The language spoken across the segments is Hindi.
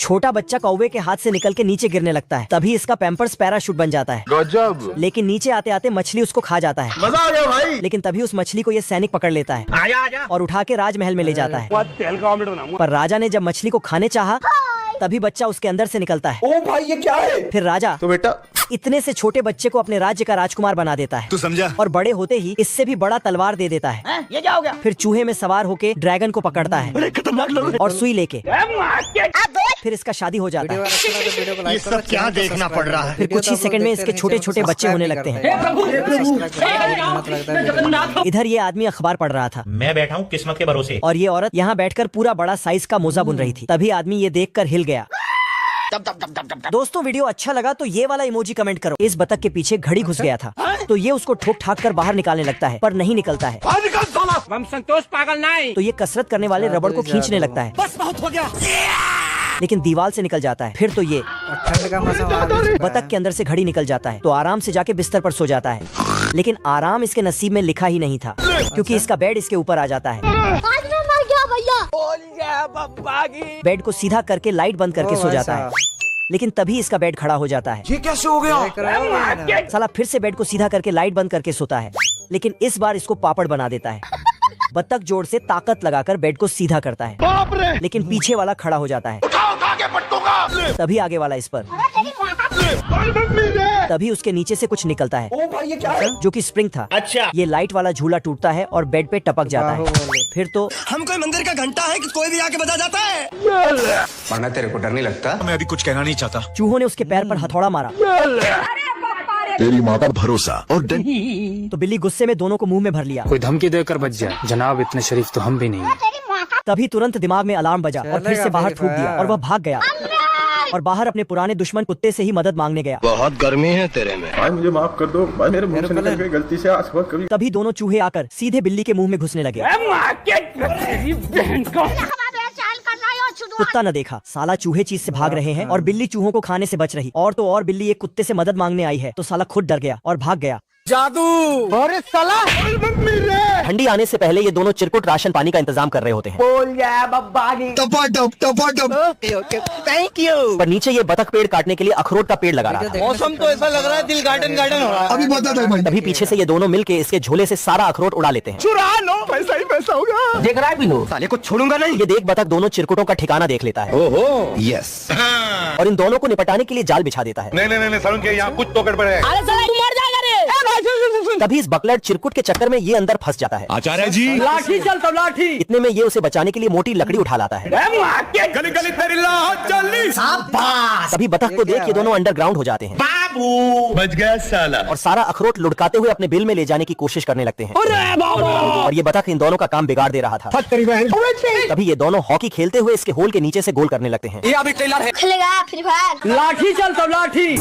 छोटा बच्चा कौवे के हाथ से निकल के नीचे गिरने लगता है, तभी इसका पैम्पर्स पैराशूट बन जाता है। गजब। लेकिन नीचे आते आते मछली उसको खा जाता है। मजा आ गया भाई। लेकिन तभी उस मछली को ये सैनिक पकड़ लेता है और उठा के राजमहल में ले जाता है। पर राजा ने जब मछली को खाने चाहा, तभी बच्चा उसके अंदर से निकलता है। ओ भाई ये क्या है? फिर राजा तो बेटा इतने से छोटे बच्चे को अपने राज्य का राजकुमार बना देता है। तू समझा? और बड़े होते ही इससे भी बड़ा तलवार दे देता है। ये क्या हो गया? फिर चूहे में सवार होके ड्रैगन को पकड़ता है खतरनाक लोग। और सुई लेके फिर इसका शादी हो जाता है। ये सब क्या देखना पड़ रहा है? फिर कुछ ही सेकंड में इसके छोटे छोटे बच्चे होने लगते हैं। इधर ये आदमी अखबार पढ़ रहा था, मैं बैठा हूँ किस्मत के भरोसे। और ये औरत यहाँ बैठकर पूरा बड़ा साइज का मोजा बुन रही थी। तभी आदमी ये देखकर हिल गया। दोस्तों वीडियो अच्छा लगा तो ये वाला इमोजी कमेंट करो। इस बतख के पीछे घड़ी घुस गया था, तो ये उसको ठोक ठाक कर बाहर निकालने लगता है, पर नहीं निकलता है। हम संतोष पागल नहीं। तो ये कसरत करने वाले रबड़ को खींचने लगता है, बस बहुत हो गया। लेकिन दीवार से निकल जाता है। फिर तो ये बतख के अंदर से घड़ी निकल जाता है, तो आराम से जाके बिस्तर पर सो जाता है। लेकिन आराम इसके नसीब में लिखा ही नहीं था, क्योंकि इसका बेड इसके ऊपर आ जाता है। बेड को सीधा करके लाइट बंद करके सो जाता है। लेकिन तभी इसका बेड खड़ा हो जाता है। ये कैसे हो गया? साला फिर से बेड को सीधा करके लाइट बंद करके सोता है, लेकिन इस बार इसको पापड़ बना देता है। बतख जोर से ताकत लगाकर बेड को सीधा करता है, लेकिन पीछे वाला खड़ा हो जाता है। तभी आगे वाला इस पर। तभी उसके नीचे से कुछ निकलता है, ओ भाई ये क्या है? जो कि स्प्रिंग था। अच्छा। ये लाइट वाला झूला टूटता है और बेड पे टपक जाता है। फिर तो हम कोई मंदिर का घंटा है कि कोई भी आके बजा जाता है? वरना तेरे को डर नहीं लगता? मैं अभी कुछ कहना नहीं चाहता। चूहों ने उसके पैर पर हथौड़ा मारा, तेरी माँ का भरोसा और डर। तो बिल्ली गुस्से में दोनों को मुंह में भर लिया। कोई धमकी देकर बच जाए जनाब, इतने शरीफ तो हम भी नहीं। तभी तुरंत दिमाग में अलार्म बजा और फिर से बाहर थूक दिया और वह भाग गया और बाहर अपने पुराने दुश्मन कुत्ते से ही मदद मांगने गया। बहुत गर्मी है तेरे में। भाई मुझे माफ कर दो भाई, मेरे मुंह से निकल गई गलती से। आज वक्त कभी तभी दोनों चूहे आकर सीधे बिल्ली के मुंह में घुसने लगे। कुत्ता न देखा, साला चूहे चीज से भाग रहे हैं और बिल्ली चूहों को खाने से बच रही। और तो और बिल्ली एक कुत्ते से मदद मांगने आई है, तो साला खुद डर गया और भाग गया। जादू। अरे साला ठंडी आने से पहले ये दोनों चिरकुट राशन पानी का इंतजाम कर रहे होते हैं। बोल गया बब्बा की। Thank you. पर नीचे ये बतख पेड़ काटने के लिए अखरोट का पेड़ लगा रहा था। मौसम तो ऐसा लग रहा है दिल गार्डन गार्डन हो रहा है। अभी बता दे भाई। तभी पीछे से ये दोनों मिलके इसके झोले से सारा अखरोट उड़ा लेते हैं। चुरा लो, पैसा ही पैसा होगा। देख रहा है बिनू, साले को छोड़ूंगा नहीं। ये देख बतख दोनों चिरकुटों का ठिकाना देख लेता है ओहो यस। और इन दोनों को निपटाने के लिए जाल बिछा देता है। नहीं सारुण के यहाँ कुछ तो गड़बड़ है। अरे साला तू मर जाएगा रे। तभी इस बकलर चिरकुट के चक्कर में ये अंदर फंस जाता है। आचार्य जी लाठी चल तब लाठी। इतने में ये उसे बचाने के लिए मोटी लकड़ी उठा लाता है। गली गली तेरी लाहौर चली। तभी बतख को देख ये दोनों अंडरग्राउंड हो जाते हैं बच गया साला। और सारा अखरोट लुढ़काते हुए अपने बिल में ले जाने की कोशिश करने लगते हैं। और ये बतख इन दोनों का काम बिगाड़ दे रहा था। तभी ये दोनों हॉकी खेलते हुए इसके होल के नीचे से गोल करने लगते हैं। ये अभी ट्रेलर है। खेलेगा फ्री फायर। लाठी चल तब लाठी।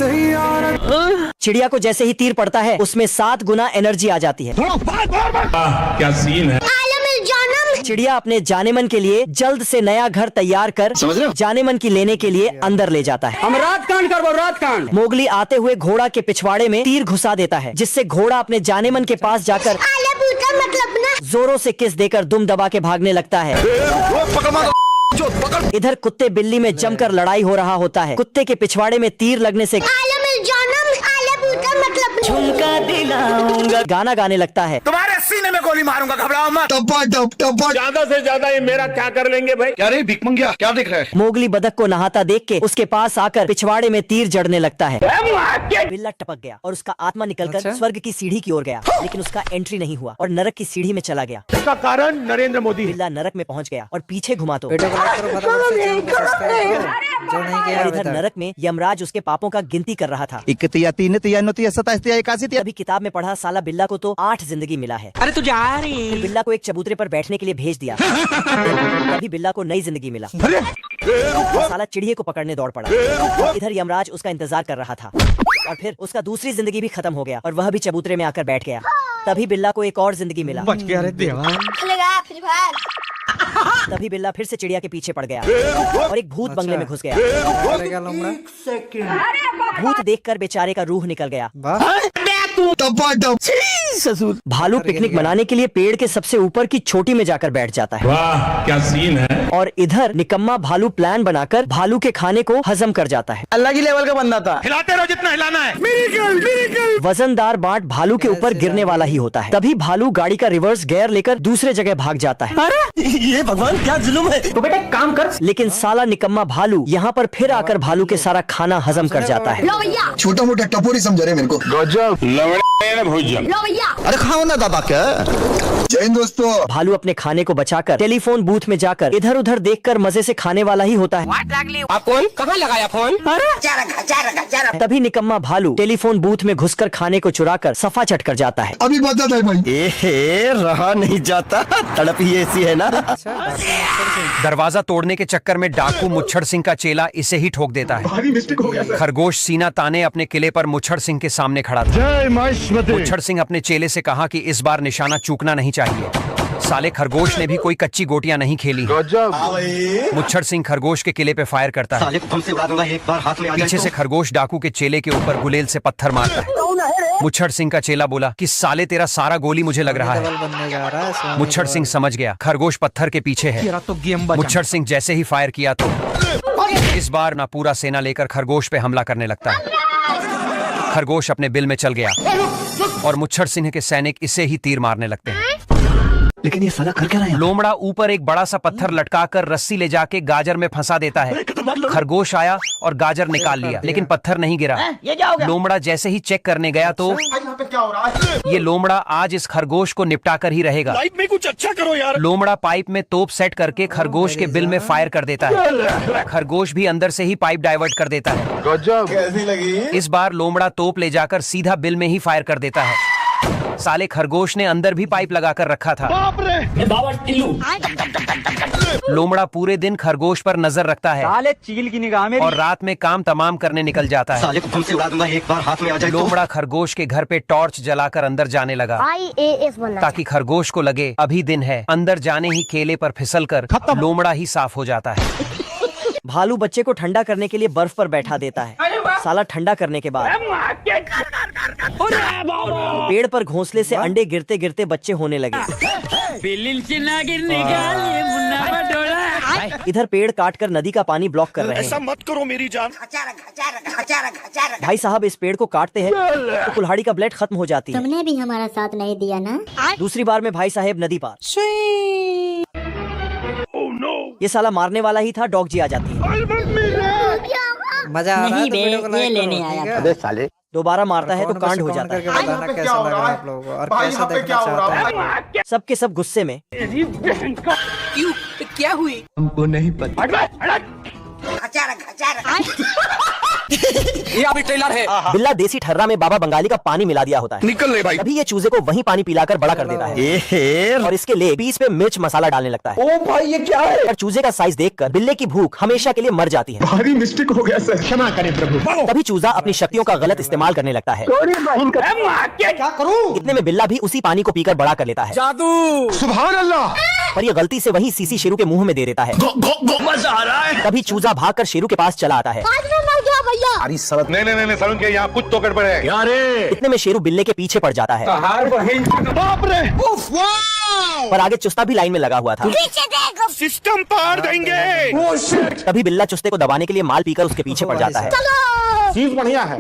चिड़िया को जैसे ही तीर पड़ता है उसमें 7 गुना एनर्जी आ जाती है। क्या सीन है? चिड़िया अपने जानेमन के लिए जल्द से नया घर तैयार कर जानेमन की लेने के लिए अंदर ले जाता है। हम रात कांड करबो रात कांड। मोगली आते हुए घोड़ा के पिछवाड़े में तीर घुसा देता है, जिससे घोड़ा अपने जानेमन के पास जाकर मतलब ना। जोरों से किस देकर दुम दबा के भागने लगता है। इधर कुत्ते बिल्ली में जमकर लड़ाई हो रहा होता है। कुत्ते के पिछवाड़े में तीर लगने से मतलब झुमका दिलाऊंगा गाना गाने लगता है। तुम्हारे सीने में गोली मारूंगा, घबराओ मत। ज्यादा से ज्यादा ये मेरा क्या कर लेंगे भाई? क्या रे भिख मंगिया, क्या देख रहा है? मोगली बदक को नहाता देख के उसके पास आकर पिछवाड़े में तीर जड़ने लगता है। बिल्ला टपक गया और उसका आत्मा निकलकर स्वर्ग की सीढ़ी की ओर गया, लेकिन उसका एंट्री नहीं हुआ और नरक की सीढ़ी में चला गया। इसका कारण नरेंद्र मोदी। बिल्ला नरक में पहुंच गया और पीछे घुमा तो वीडियो को लाइक करो, फटाफट से चैनल को सब्सक्राइब करो जो नहीं किया और अभी इधर तक। नरक में यमराज उसके पापों का गिनती कर रहा था। 21 3 3 9 27 81 अभी किताब में पढ़ा साला बिल्ला को तो 8 जिंदगी मिला है। अरे तू जा रही। फिर बिल्ला को एक चबूतरे पर बैठने के लिए भेज दिया। तभी बिल्ला को नई जिंदगी मिला। साला चिड़िए को पकड़ने दौड़ पड़ा। इधर यमराज उसका इंतजार कर रहा था और फिर उसका दूसरी जिंदगी भी खत्म हो गया और वह भी चबूतरे में आकर बैठ गया। तभी बिल्ला को एक और जिंदगी मिला। बच गया रे देवा। खेलेगा फ्री फायर। तभी बिल्ला फिर से चिड़िया के पीछे पड़ गया और एक भूत बंगले में घुस गया। करेगा लोमड़ा। भूत देखकर बेचारे का रूह निकल गया। वाह। ससुर भालू पिकनिक मनाने के लिए पेड़ के सबसे ऊपर की चोटी में जाकर बैठ जाता है। वाह क्या सीन है। और इधर निकम्मा भालू प्लान बनाकर भालू के खाने को हजम कर जाता है। अलग ही लेवल का बंदा था। हिलाते रहो जितना हिलाना है। वजनदार बाट भालू के ऊपर गिरने वाला ही होता है। तभी भालू गाड़ी का रिवर्स गियर लेकर दूसरे जगह भाग जाता है। ये भगवान क्या जुल्म है। तो बेटा एक काम कर, लेकिन साला निकम्मा भालू यहाँ पर फिर आकर भालू के सारा खाना हजम कर जाता है। लो भैया, छोटा मोटा टपोरी समझ रहे मेरे को। भोजन। लो भैया। अरे खाओ ना दादा क्या। जय हिंद दोस्तों। भालू अपने खाने को बचाकर टेलीफोन बूथ में जाकर इधर उधर देखकर मजे से खाने वाला ही होता है। आप कौन कहाँ लगाया फोन? तभी निकम्मा भालू टेलीफोन बूथ में घुसकर खाने को चुराकर सफा चट कर जाता है। अभी बता था भाई। ए रहा नहीं जाता, तड़प ही ऐसी है ना। दरवाजा तोड़ने के चक्कर में डाकू मुच्छड़ सिंह का चेला इसे ही ठोक देता है। खरगोश सीना ताने अपने किले पर मुच्छड़ सिंह के सामने खड़ा था। मुच्छड़ सिंह अपने चेले से कहा कि इस बार निशाना चूकना नहीं चाहिए। साले खरगोश ने भी कोई कच्ची गोटियां नहीं खेली। मुच्छड़ सिंह खरगोश के किले पे फायर करता है। पीछे से खरगोश डाकू के चेले के ऊपर गुलेल से पत्थर मारता है। मुच्छड़ सिंह का चेला बोला कि साले तेरा सारा गोली मुझे लग रहा है। मुच्छड़ सिंह समझ गया खरगोश पत्थर के पीछे है। मुच्छड़ सिंह जैसे ही फायर किया तो इस बार ना पूरा सेना लेकर खरगोश पे हमला करने लगता है। खरगोश अपने बिल में चल गया और मुच्छड़ सिंह के सैनिक इसे ही तीर मारने लगते हैं। लेकिन ये साला कर क्या रहा है? लोमड़ा ऊपर एक बड़ा सा पत्थर लटकाकर रस्सी ले जाके गाजर में फंसा देता है। खरगोश आया और गाजर निकाल लिया, लेकिन पत्थर नहीं गिरा। लोमड़ा जैसे ही चेक करने गया तो ये लोमड़ा आज इस खरगोश को निपटा कर ही रहेगा। में कुछ अच्छा करो यार। लोमड़ा पाइप में तोप सेट करके खरगोश के बिल में फायर कर देता है। खरगोश भी अंदर से ही पाइप डाइवर्ट कर देता है। कैसी लगी? इस बार लोमड़ा तोप ले जाकर सीधा बिल में ही फायर कर देता है। साले खरगोश ने अंदर भी पाइप लगाकर रखा था। लोमड़ा पूरे दिन खरगोश पर नजर रखता है। साले चील की निगाह में और रात में काम तमाम करने निकल जाता है। साले को तुमसे उड़ा दूंगा एक बार हाथ में आ जाए तो। लोमड़ा खरगोश के घर पे टॉर्च जलाकर अंदर जाने लगा IAS बनना। ताकि खरगोश को लगे अभी दिन है। अंदर जाने ही केले पर फिसलकर लोमड़ा ही साफ हो जाता है। भालू बच्चे को ठंडा करने के लिए बर्फ पर बैठा देता है। साला ठंडा करने के बाद पेड़ पर घोंसले से अंडे गिरते गिरते बच्चे होने लगे। इधर पेड़ काटकर नदी का पानी ब्लॉक कर रहे हैं। ऐसा मत करो मेरी जान। भाई साहब इस पेड़ को काटते हैं तो कुल्हाड़ी का ब्लेड खत्म हो जाती है। तुमने भी हमारा साथ नहीं दिया ना। दूसरी बार में भाई साहब नदी पार। ये साला मारने वाला ही था, डॉग जी आ जाती है। मजा आ रहा है नहीं तो बे, वीडियो को ये लाइक लेने करो, आया ठीक था। है? अबे साले दोबारा मारता है तो कांड हो जाता करके है। बताना कैसा लग रहा है आप लोगों को और कैसा देखना चाहते हैं। सबके सब गुस्से में। क्या हुई? हमको नहीं पता। ये अभी ट्रेलर है। बिल्ला देसी ठर्रा में बाबा बंगाली का पानी मिला दिया होता है। निकल ले भाई। तभी ये चूजे को वहीं पानी पिलाकर बड़ा कर देता है और इसके लिए पीस पे मिर्च मसाला डालने लगता है। ओ भाई ये क्या है? और चूजे का साइज देखकर बिल्ले की भूख हमेशा के लिए मर जाती है। भारी मिस्टेक हो गया सर, क्षमा करें प्रभु। तभी चूजा अपनी शक्तियों का गलत इस्तेमाल करने लगता है। क्या करूं? इतने में बिल्ला भी उसी पानी को पीकर बड़ा कर लेता है। जादू। सुभान अल्लाह। पर ये गलती से वही सीसी शेरू के मुंह में दे देता है। मजा आ रहा है। तभी चूजा भागकर शेरू के पास चला आता है। आज मैं मर गया भैया। अरे सड़क नहीं सरुण के यहाँ कुछ तो गड़बड़ है। यारे इतने में शेरू बिल्ले के पीछे पड़ जाता है। बाप रे। पर आगे चुस्ता भी लाइन में लगा हुआ था। पीछे देखो। सिस्टम पार देंगे। तभी बिल्ला चुस्ते को दबाने के लिए माल पीकर उसके पीछे पड़ जाता है। चीज बढ़िया है।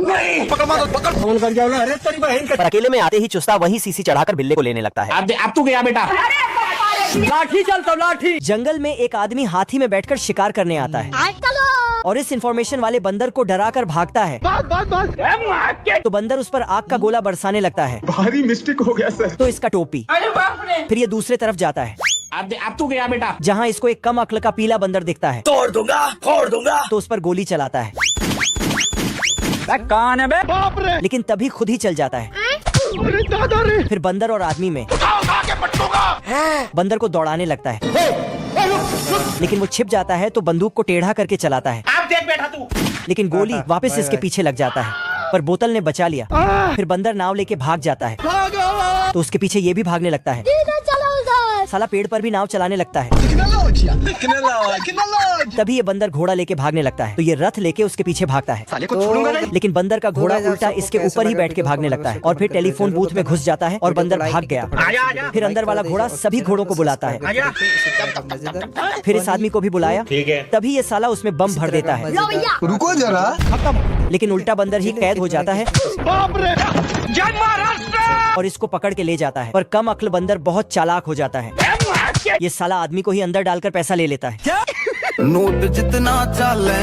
फोन कर जाओ ना। अरे तेरी बहन का। पर अकेले में आते ही चुस्ता वही सीसी चढ़ाकर बिल्ले को लेने लगता है। अब तू गया बेटा। लाठी चल तो लाठी। जंगल में एक आदमी हाथी में बैठकर शिकार करने आता है और इस इन्फॉर्मेशन वाले बंदर को डराकर भागता है। तो बंदर उस पर आग का गोला बरसाने लगता है। भारी मिस्टेक हो गया सर। तो इसका टोपी। फिर ये दूसरे तरफ जाता है अब तू गया बेटा। जहाँ इसको एक कम अक्ल का पीला बंदर दिखता है। फोड़ दूंगा। तो उस पर गोली चलाता है, कौन है बे? बाप रे। लेकिन तभी खुद ही चल जाता है। अरे दादा रे। फिर बंदर और आदमी में उठा के पटकूंगा। बंदर को दौड़ाने लगता है, लेकिन वो छिप जाता है तो बंदूक को टेढ़ा करके चलाता है। आप देख बेटा तू। लेकिन गोली वापस इसके पीछे लग जाता है, पर बोतल ने बचा लिया। फिर बंदर नाव लेके भाग जाता है तो उसके पीछे ये भी भागने लगता है। साला पेड़ पर भी नाव चलाने लगता है। तभी ये बंदर घोड़ा लेके भागने लगता है, तो ये रथ लेके उसके पीछे भागता है। लेकिन बंदर का घोड़ा उल्टा इसके ऊपर ही बैठ के भागने लगता है और फिर टेलीफोन बूथ में घुस जाता है और बंदर भाग गया। फिर अंदर वाला घोड़ा सभी घोड़ों को बुलाता है, फिर इस आदमी को भी बुलाया। तभी ये साला उसमें बम भर देता है। रुको जरा, लेकिन उल्टा बंदर ही कैद हो जाता है और इसको पकड़ के ले जाता है। पर कम अक्ल बंदर बहुत चालाक हो जाता है, ये साला आदमी को ही अंदर डालकर पैसा ले लेता है। नोट जितना चाले